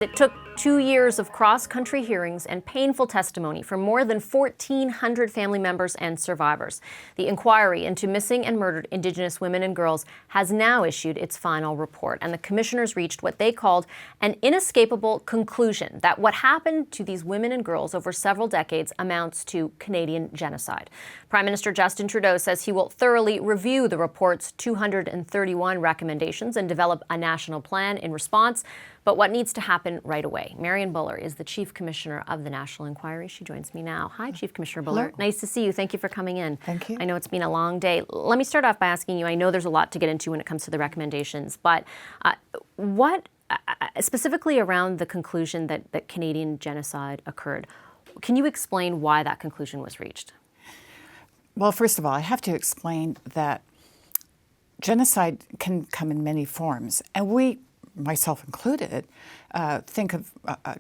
It took 2 years of cross-country hearings and painful testimony from more than 1,400 family members and survivors. The inquiry into missing and murdered Indigenous women and girls has now issued its final report, and the commissioners reached what they called an inescapable conclusion that what happened to these women and girls over several decades amounts to Canadian genocide. Prime Minister Justin Trudeau says he will thoroughly review the report's 231 recommendations and develop a national plan in response. But what needs to happen right away? Marion Buller is the Chief Commissioner of the National Inquiry. She joins me now. Hi, Chief Commissioner Buller. Hello. Nice to see you. Thank you for coming in. Thank you. I know it's been a long day. Let me start off by asking you, I know there's a lot to get into when it comes to the recommendations, but what specifically around the conclusion that Canadian genocide occurred, can you explain why that conclusion was reached? Well, first of all, I have to explain that genocide can come in many forms, and we, myself included, think of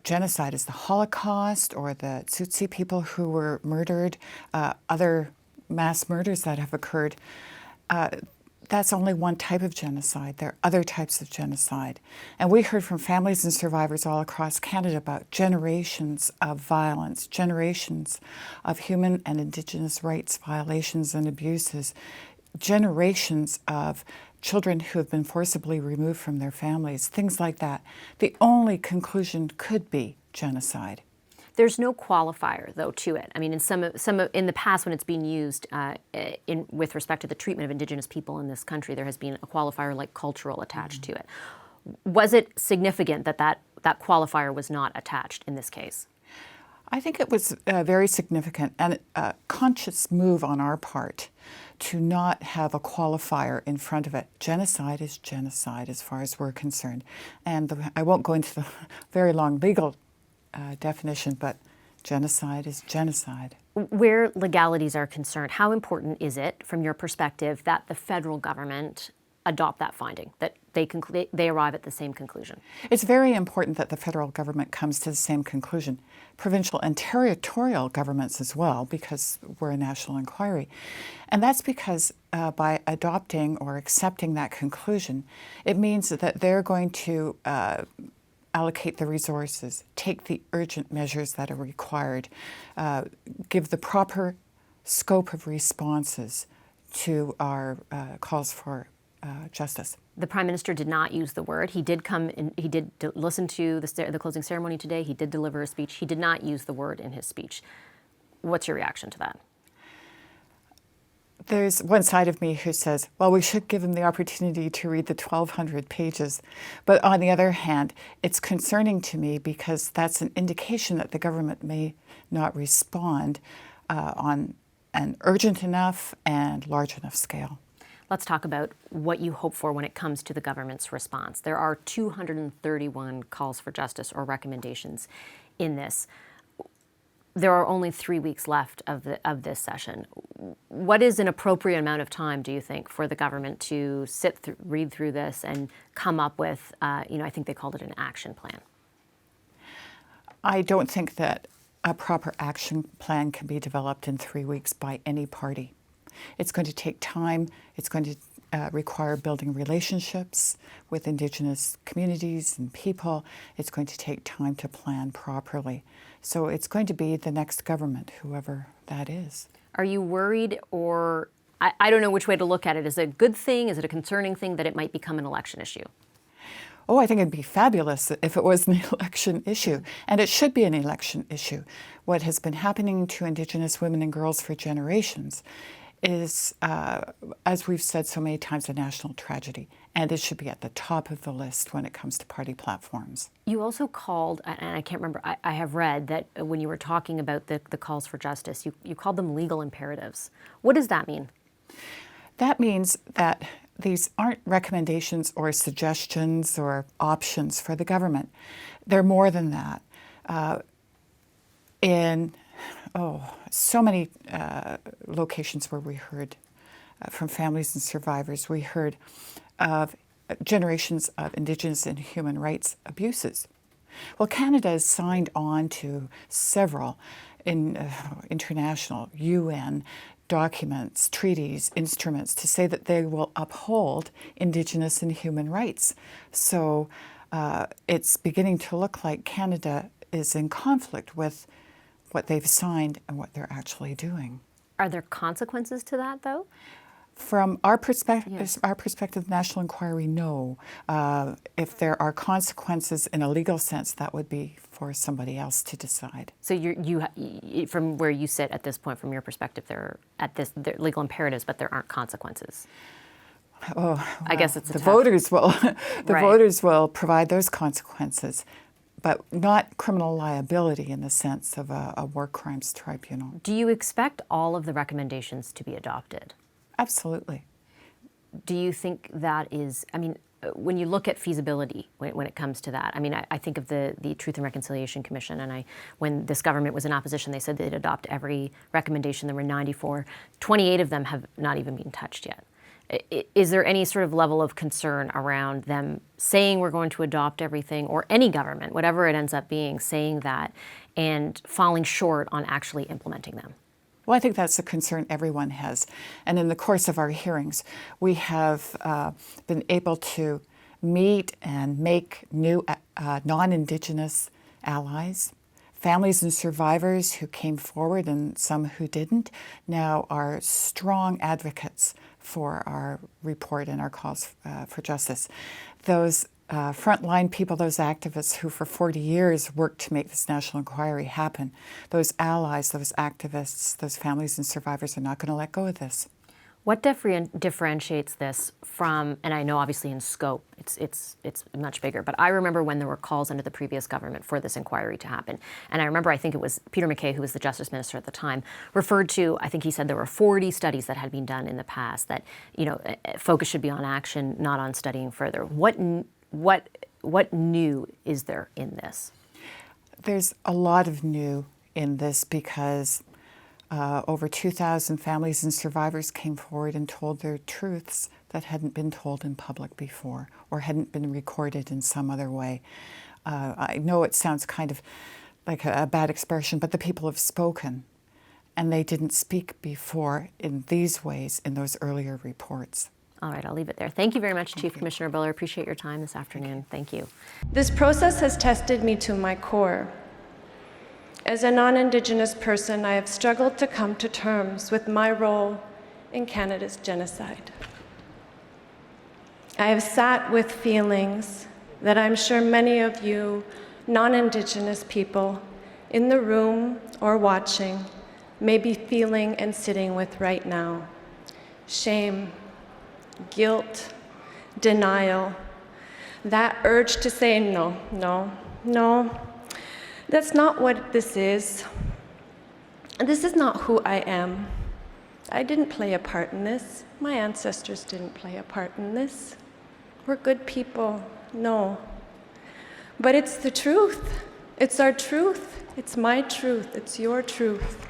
genocide as the Holocaust or the Tutsi people who were murdered, other mass murders that have occurred. That's only one type of genocide. There are other types of genocide. And we heard from families and survivors all across Canada about generations of violence, generations of human and Indigenous rights violations and abuses, generations of children who have been forcibly removed from their families, things like that. The only conclusion could be genocide. There's no qualifier, though, to it. I mean, in the past, when it's been used with respect to the treatment of Indigenous people in this country, there has been a qualifier like cultural attached to it. Was it significant that qualifier was not attached in this case? I think it was very significant and a conscious move on our part to not have a qualifier in front of it. Genocide is genocide as far as we're concerned. And I won't go into the very long legal definition, but genocide is genocide. Where legalities are concerned, how important is it, from your perspective, that the federal government adopt that finding, that they arrive at the same conclusion? It's very important that the federal government comes to the same conclusion. Provincial and territorial governments as well, because we're a national inquiry. And that's because by adopting or accepting that conclusion, it means that they're going to allocate the resources, take the urgent measures that are required, give the proper scope of responses to our calls for justice. The Prime Minister did not use the word. He did come in, he did listen to the closing ceremony today. He did deliver a speech. He did not use the word in his speech. What's your reaction to that? There's one side of me who says, well, we should give him the opportunity to read the 1,200 pages. But on the other hand, it's concerning to me because that's an indication that the government may not respond on an urgent enough and large enough scale. Let's talk about what you hope for when it comes to the government's response. There are 231 calls for justice or recommendations in this. There are only 3 weeks left of this session. What is an appropriate amount of time, do you think, for the government to read through this and come up with, I think they called it an action plan? I don't think that a proper action plan can be developed in 3 weeks by any party. It's going to take time. It's going to require building relationships with Indigenous communities and people. It's going to take time to plan properly. So it's going to be the next government, whoever that is. Are you worried, or I don't know which way to look at it? Is it a good thing? Is it a concerning thing that it might become an election issue? Oh, I think it'd be fabulous if it was an election issue, and it should be an election issue. What has been happening to Indigenous women and girls for generations is, as we've said so many times, a national tragedy, and it should be at the top of the list when it comes to party platforms. You also called, and I can't remember, I have read that when you were talking about the calls for justice, you called them legal imperatives. What does that mean? That means that these aren't recommendations or suggestions or options for the government. They're more than that. So many locations where we heard from families and survivors, we heard of generations of Indigenous and human rights abuses. Well, Canada has signed on to several international UN documents, treaties, instruments to say that they will uphold Indigenous and human rights. So it's beginning to look like Canada is in conflict with what they've signed and what they're actually doing. Are there consequences to that, though? From our perspective, national inquiry, no. If there are consequences in a legal sense, that would be for somebody else to decide. So from where you sit at this point, from your perspective, there are legal imperatives, but there aren't consequences. Oh, well, I guess it's the voters will. Voters will provide those consequences, but not criminal liability in the sense of a war crimes tribunal. Do you expect all of the recommendations to be adopted? Absolutely. Do you think that is, when you look at feasibility when it comes to that, I think of the Truth and Reconciliation Commission, and when this government was in opposition, they said they'd adopt every recommendation. There were 94. 28 of them have not even been touched yet. Is there any sort of level of concern around them saying we're going to adopt everything, or any government, whatever it ends up being, saying that and falling short on actually implementing them? Well, I think that's a concern everyone has. And in the course of our hearings, we have been able to meet and make new non-Indigenous allies. Families and survivors who came forward and some who didn't now are strong advocates for our report and our calls for justice. Those frontline people, those activists who for 40 years worked to make this national inquiry happen, those allies, those activists, those families and survivors are not going to let go of this. What differentiates this from, and I know obviously in scope it's much bigger, but I remember when there were calls under the previous government for this inquiry to happen. And I remember, I think it was Peter MacKay, who was the Justice Minister at the time, referred to, I think he said there were 40 studies that had been done in the past, that, focus should be on action, not on studying further. What new is there in this? There's a lot of new in this because over 2,000 families and survivors came forward and told their truths that hadn't been told in public before or hadn't been recorded in some other way. I know it sounds kind of like a bad expression, but the people have spoken, and they didn't speak before in these ways in those earlier reports. All right, I'll leave it there. Thank you very much, Chief Commissioner Buller. Appreciate your time this afternoon. Thank you. This process has tested me to my core. As a non-Indigenous person, I have struggled to come to terms with my role in Canada's genocide. I have sat with feelings that I'm sure many of you non-Indigenous people in the room or watching may be feeling and sitting with right now. Shame, guilt, denial, that urge to say no, no, no. That's not what this is. This is not who I am. I didn't play a part in this. My ancestors didn't play a part in this. We're good people, no. But it's the truth. It's our truth. It's my truth. It's your truth.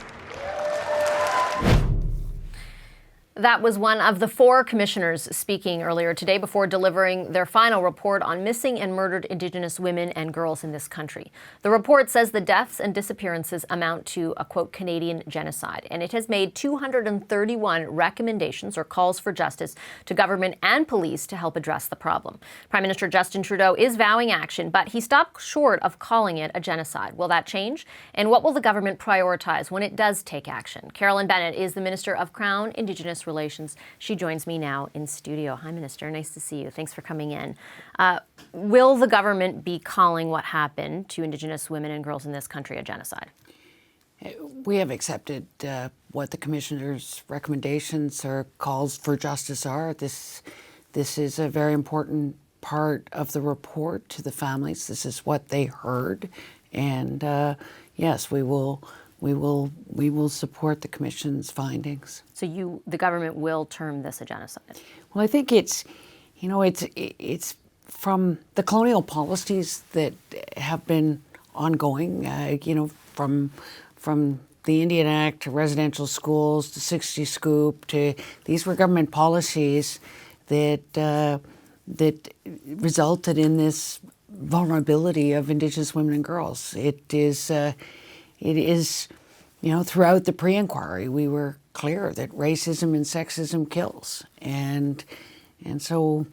That was one of the 4 commissioners speaking earlier today before delivering their final report on missing and murdered Indigenous women and girls in this country. The report says the deaths and disappearances amount to a, quote, Canadian genocide, and it has made 231 recommendations or calls for justice to government and police to help address the problem. Prime Minister Justin Trudeau is vowing action, but he stopped short of calling it a genocide. Will that change? And what will the government prioritize when it does take action? Carolyn Bennett is the Minister of Crown, Indigenous Relations. She joins me now in studio. Hi, Minister. Nice to see you. Thanks for coming in. Will the government be calling what happened to Indigenous women and girls in this country a genocide? We have accepted what the Commissioner's recommendations or calls for justice are. This is a very important part of the report to the families. This is what they heard. And yes, we will support the Commission's findings. So the government will term this a genocide? Well, I think it's from the colonial policies that have been ongoing, from the Indian Act to residential schools to 60 Scoop to these were government policies that resulted in this vulnerability of Indigenous women and girls. It is, throughout the pre-inquiry, we were clear that racism and sexism kills, and so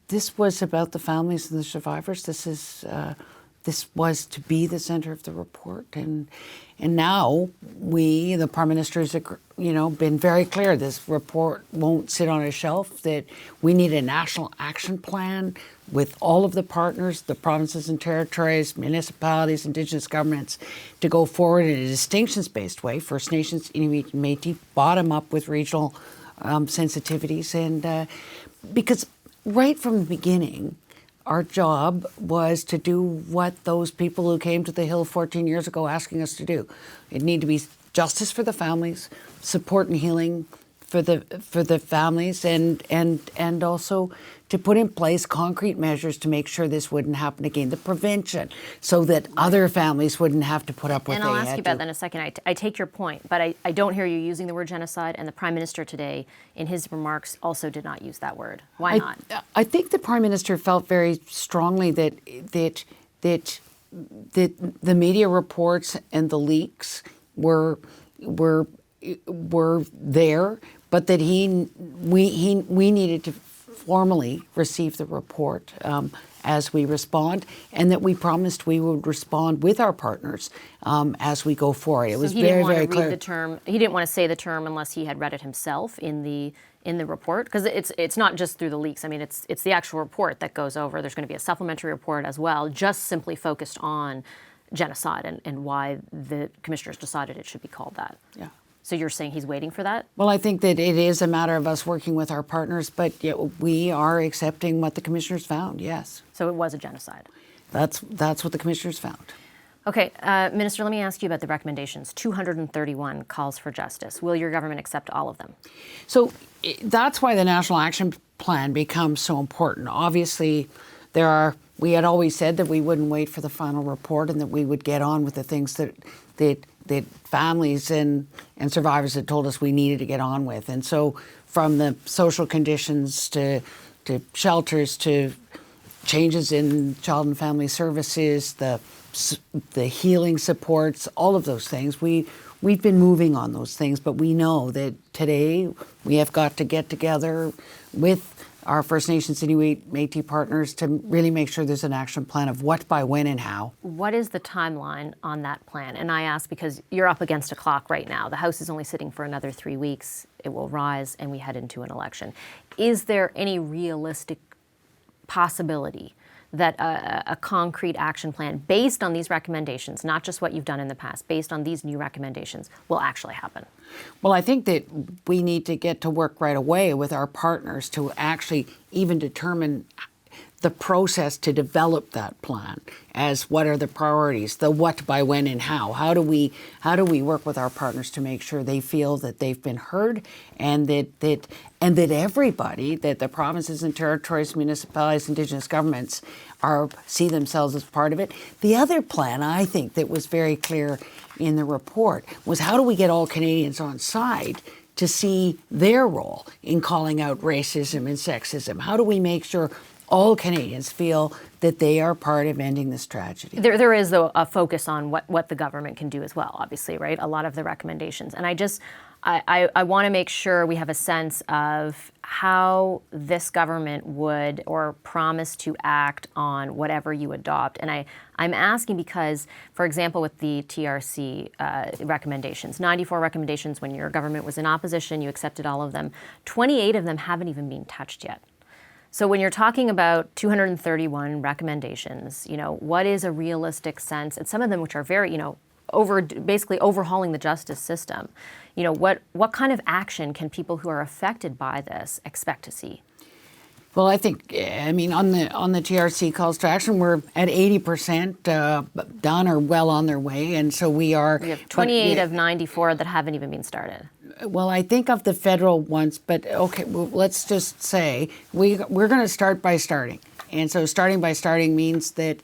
this was about the families and the survivors. This was to be the center of the report, and now the Prime Minister, has been very clear. This report won't sit on a shelf. That we need a national action plan with all of the partners, the provinces and territories, municipalities, Indigenous governments, to go forward in a distinctions-based way, First Nations, Inuit, and Métis, bottom up with regional sensitivities, and because right from the beginning, our job was to do what those people who came to the Hill 14 years ago asking us to do. It needed to be justice for the families, support and healing for the families, and also to put in place concrete measures to make sure this wouldn't happen again. The prevention, so that other families wouldn't have to put up with. And I'll ask you about that in a second. I take your point, but I don't hear you using the word genocide. And the Prime Minister today, in his remarks, also did not use that word. Why not? I think the Prime Minister felt very strongly that the media reports and the leaks were there, but that we needed to formally receive the report as we respond, and that we promised we would respond with our partners as we go forward. It was very, very clear. He didn't want to say the term unless he had read it himself in the report, because it's not just through the leaks. I mean, it's the actual report that goes over. There's going to be a supplementary report as well, just simply focused on genocide and why the commissioners decided it should be called that. Yeah. So you're saying he's waiting for that? Well, I think that it is a matter of us working with our partners, but we are accepting what the commissioners found, yes. So it was a genocide? That's what the commissioners found. Okay, Minister, let me ask you about the recommendations. 231 calls for justice. Will your government accept all of them? So that's why the National Action Plan becomes so important. Obviously, we had always said that we wouldn't wait for the final report and that we would get on with the things that families and survivors had told us we needed to get on with. And so from the social conditions to shelters to changes in child and family services, the healing supports, all of those things, we've been moving on those things, but we know that today we have got to get together with our First Nations, Inuit, Métis partners to really make sure there's an action plan of what, by, when, and how. What is the timeline on that plan? And I ask because you're up against a clock right now. The House is only sitting for another 3 weeks. It will rise and we head into an election. Is there any realistic possibility that a concrete action plan based on these recommendations, not just what you've done in the past, based on these new recommendations, will actually happen? Well, I think that we need to get to work right away with our partners to actually even determine the process to develop that plan as what are the priorities, the what, by, when, and how. How do we work with our partners to make sure they feel that they've been heard and that everybody, that the provinces and territories, municipalities, Indigenous governments see themselves as part of it. The other plan, I think, that was very clear in the report was how do we get all Canadians on side to see their role in calling out racism and sexism? How do we make sure all Canadians feel that they are part of ending this tragedy? There is, though, a focus on what the government can do as well, obviously, right? A lot of the recommendations. And I want to make sure we have a sense of how this government would or promise to act on whatever you adopt. And I'm asking because, for example, with the TRC recommendations, 94 recommendations when your government was in opposition, you accepted all of them. 28 of them haven't even been touched yet. So when you're talking about 231 recommendations, what is a realistic sense? And some of them which are very, basically overhauling the justice system. What kind of action can people who are affected by this expect to see? Well, I think, on the TRC calls to action, we're at 80% done or well on their way, and so we are. We have 28 of 94 that haven't even been started. Well, I think of the federal ones, but okay, well, let's just say we're going to start by starting. And so starting by starting means that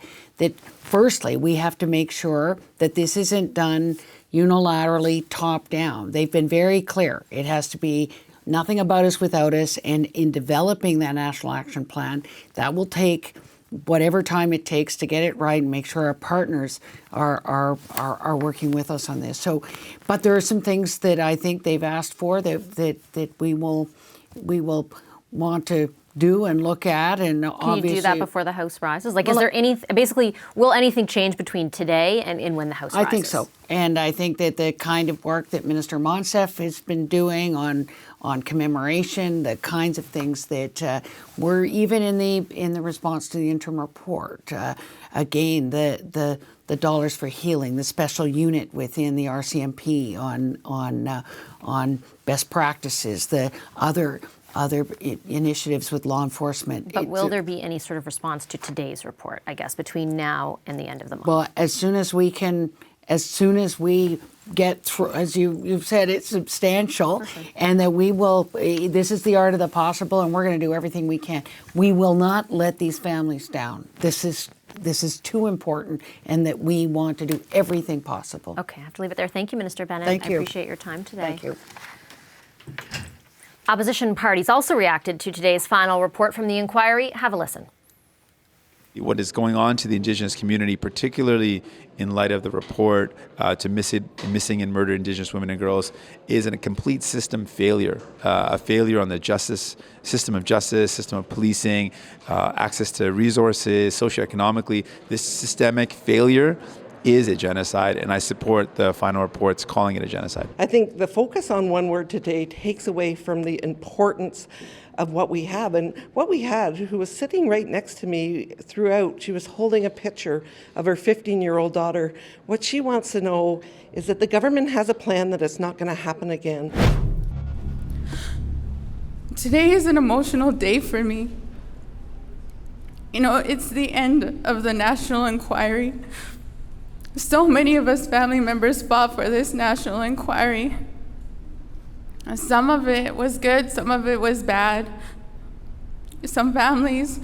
firstly, we have to make sure that this isn't done unilaterally top down. They've been very clear. It has to be nothing about us without us. And in developing that National Action Plan, that will take whatever time it takes to get it right and make sure our partners are working with us on this. So, but there are some things that I think they've asked for that we will want to do and look at, and Can obviously... you do that before the House rises? Like, is there basically, will anything change between today and when the House rises? I think so. And I think that the kind of work that Minister Monsef has been doing on commemoration, the kinds of things that were even in the response to the interim report. Again, the dollars for healing, the special unit within the RCMP on best practices, the other initiatives with law enforcement. But will there be any sort of response to today's report, I guess, between now and the end of the month? Well, as soon as we get through, as you've said, it's substantial. Perfect. And that we will, this is the art of the possible, and we're going to do everything we can. We will not let these families down. This is too important, and that we want to do everything possible. Okay, I have to leave it there. Thank you, Minister Bennett. Thank you. I appreciate your time today. Thank you. Opposition parties also reacted to today's final report from the inquiry. Have a listen. What is going on to the Indigenous community, particularly in light of the report to missing and murdered Indigenous women and girls, is a complete system failure. A failure on the system of policing, access to resources, socioeconomically. This systemic failure is a genocide, and I support the final reports calling it a genocide. I think the focus on one word today takes away from the importance of what we have. And what we had, who was sitting right next to me throughout, she was holding a picture of her 15-year-old daughter. What she wants to know is that the government has a plan that it's not going to happen again. Today is an emotional day for me. You know, it's the end of the national inquiry. So many of us family members fought for this national inquiry. Some of it was good, some of it was bad. Some families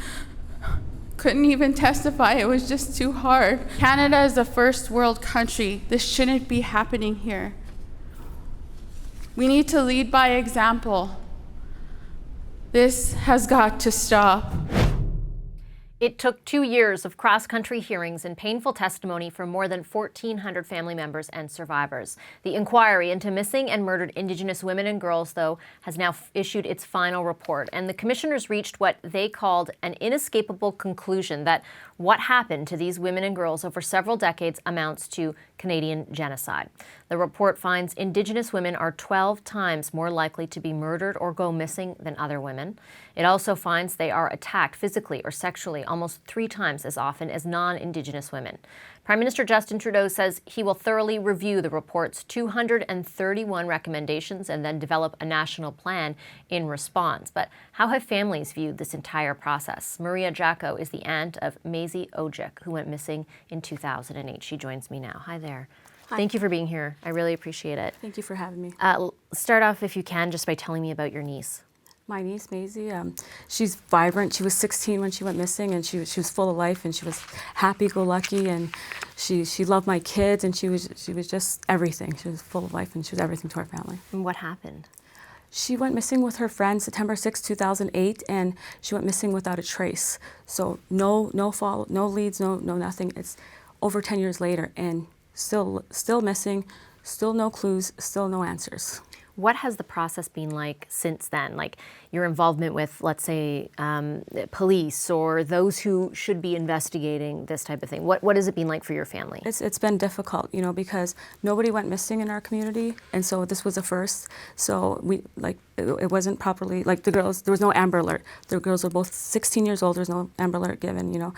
couldn't even testify, it was just too hard. Canada is a first world country. This shouldn't be happening here. We need to lead by example. This has got to stop. It took 2 years of cross-country hearings and painful testimony from more than 1,400 family members and survivors. The inquiry into missing and murdered Indigenous women and girls, though, has now issued its final report, and the commissioners reached what they called an inescapable conclusion that what happened to these women and girls over several decades amounts to Canadian genocide. The report finds Indigenous women are 12 times more likely to be murdered or go missing than other women. It also finds they are attacked physically or sexually almost 3 times as often as non-Indigenous women. Prime Minister Justin Trudeau says he will thoroughly review the report's 231 recommendations and then develop a national plan in response. But how have families viewed this entire process? Maria Jaco is the aunt of Maisie Ojek, who went missing in 2008. She joins me now. Hi there. Hi. Thank you for being here. I really appreciate it. Thank you for having me. Start off, if you can, just by telling me about your niece. My niece, Maisie, she's vibrant. She was 16 when she went missing, and she was full of life, and she was happy-go-lucky, and she loved my kids, and she was just everything. She was full of life, and she was everything to our family. And what happened? She went missing with her friend September 6, 2008, and she went missing without a trace. So no follow, no leads, no nothing. It's over 10 years later, and still missing, still no clues, still no answers. What has the process been like since then? Like your involvement with, let's say, police or those who should be investigating this type of thing. What has it been like for your family? It's been difficult, you know, because nobody went missing in our community, and so this was a first. So it wasn't properly, like the girls, there was no Amber Alert. The girls were both 16 years old. There was no Amber Alert given, you know,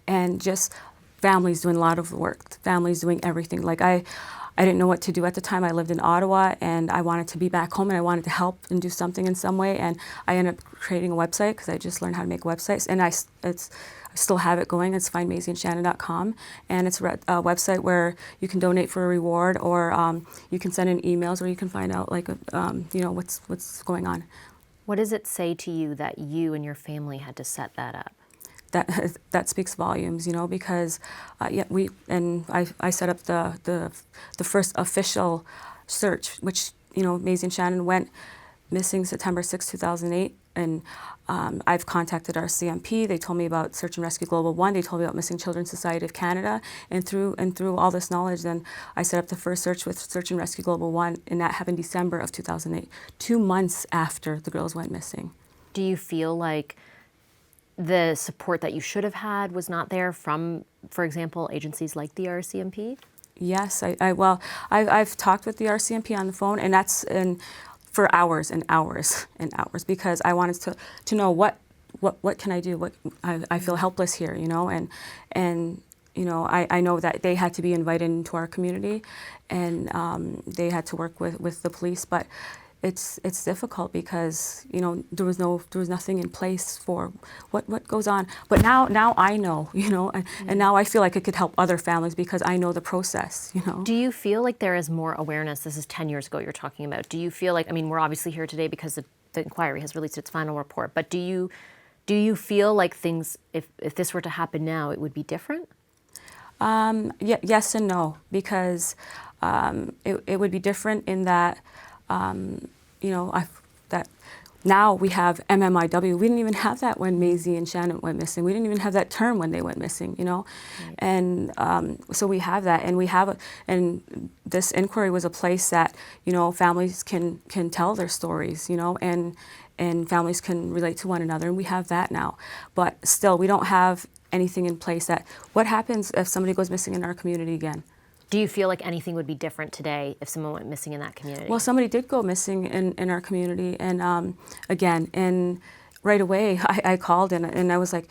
and just families doing a lot of work, families doing everything. Like I didn't know what to do at the time. I lived in Ottawa, and I wanted to be back home, and I wanted to help and do something in some way. And I ended up creating a website because I just learned how to make websites, and I still have it going. It's findmaisieandshannon.com, and it's a website where you can donate for a reward, or you can send in emails, or you can find out you know what's going on. What does it say to you that you and your family had to set that up? That speaks volumes, you know, because I set up the first official search, which, you know, Maisie and Shannon went missing September 6, 2008, and I've contacted our CMP. They told me about Search and Rescue Global 1. They told me about Missing Children's Society of Canada, and through all this knowledge, then I set up the first search with Search and Rescue Global 1, and that happened December of 2008, 2 months after the girls went missing. Do you feel like the support that you should have had was not there from, for example, agencies like the RCMP? Yes, I've talked with the RCMP on the phone, and that's for hours and hours and hours, because I wanted to know what can I do? I feel helpless here, you know, and you know, I know that they had to be invited into our community, and they had to work with the police, but it's difficult because, you know, there was nothing in place for what goes on. But now I know, you know, and now I feel like it could help other families because I know the process, you know. Do you feel like there is more awareness? This is 10 years ago you're talking about. Do you feel like, I mean, we're obviously here today because the inquiry has released its final report, but do you feel like things, if this were to happen now, it would be different? Yes and no, because it would be different in that, you know, that now we have MMIW. We didn't even have that when Maisie and Shannon went missing. We didn't even have that term when they went missing, you know. Right. And so we have that, and and this inquiry was a place that, you know, families can tell their stories, you know, and families can relate to one another, and we have that now. But still, we don't have anything in place that, what happens if somebody goes missing in our community again? Do you feel like anything would be different today if someone went missing in that community? Well, somebody did go missing in our community, and again, and right away I called and I was like,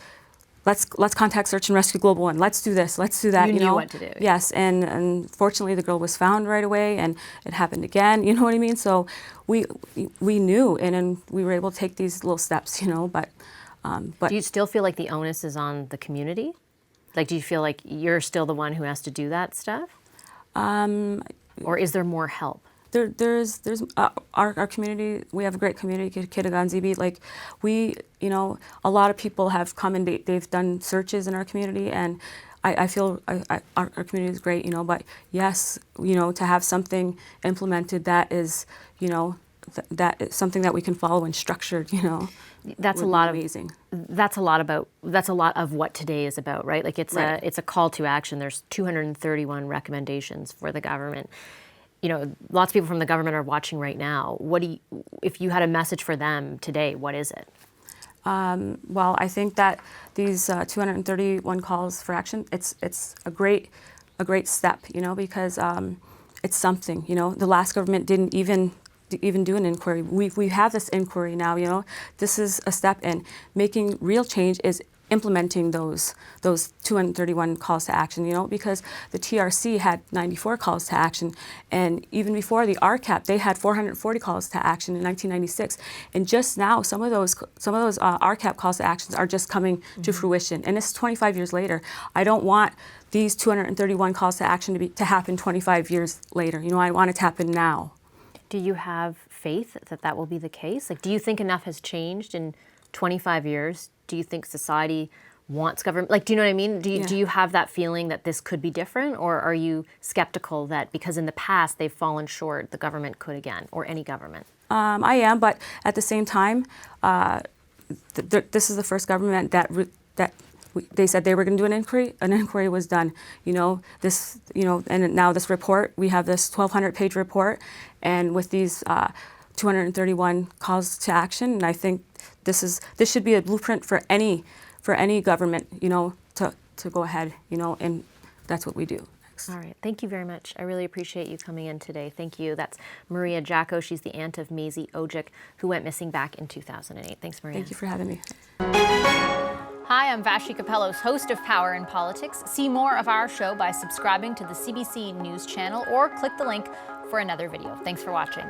let's contact Search and Rescue Global One. Let's do this. Let's do that. You knew know what to do. Yes, and fortunately the girl was found right away, and it happened again. You know what I mean? So we knew, and then we were able to take these little steps. You know, but do you still feel like the onus is on the community? Like, do you feel like you're still the one who has to do that stuff? Or is there more help? There's our community. We have a great community, Kitaganzibi. Like you know, a lot of people have come and they've done searches in our community, and I feel our community is great, you know. But yes, you know, to have something implemented that is, you know, that is something that we can follow and structured, you know. That's a lot amazing. That's a lot of what today is about, right? Like it's a call to action. There's 231 recommendations for the government. You know, lots of people from the government are watching right now. If you had a message for them today, what is it? Well, I think that these 231 calls for action, it's a great step, you know, because it's something, you know. The last government didn't even do an inquiry. We have this inquiry now, you know. This is a step in making real change, is implementing those 231 calls to action, you know, because the TRC had 94 calls to action, and even before the RCAP, they had 440 calls to action in 1996. And just now, some of those RCAP calls to actions are just coming to fruition, and it's 25 years later. I don't want these 231 calls to action to happen 25 years later. You know, I want it to happen now. Do you have faith that will be the case? Like, do you think enough has changed in 25 years? Do you think society wants government? Like, do you know what I mean? Do you have that feeling that this could be different, or are you skeptical that because in the past they've fallen short, the government could again, or any government? I am, but at the same time, this is the first government that they said they were going to do an inquiry. An inquiry was done. You know, this, you know, and now this report, we have this 1,200-page report, and with these 231 calls to action, and I think this should be a blueprint for any government, you know, to go ahead, you know, and that's what we do. All right. Thank you very much. I really appreciate you coming in today. Thank you. That's Maria Jaco. She's the aunt of Maisie Ojic, who went missing back in 2008. Thanks, Maria. Thank you for having me. Hi, I'm Vashi Capellos, host of Power in Politics. See more of our show by subscribing to the CBC News channel or click the link for another video. Thanks for watching.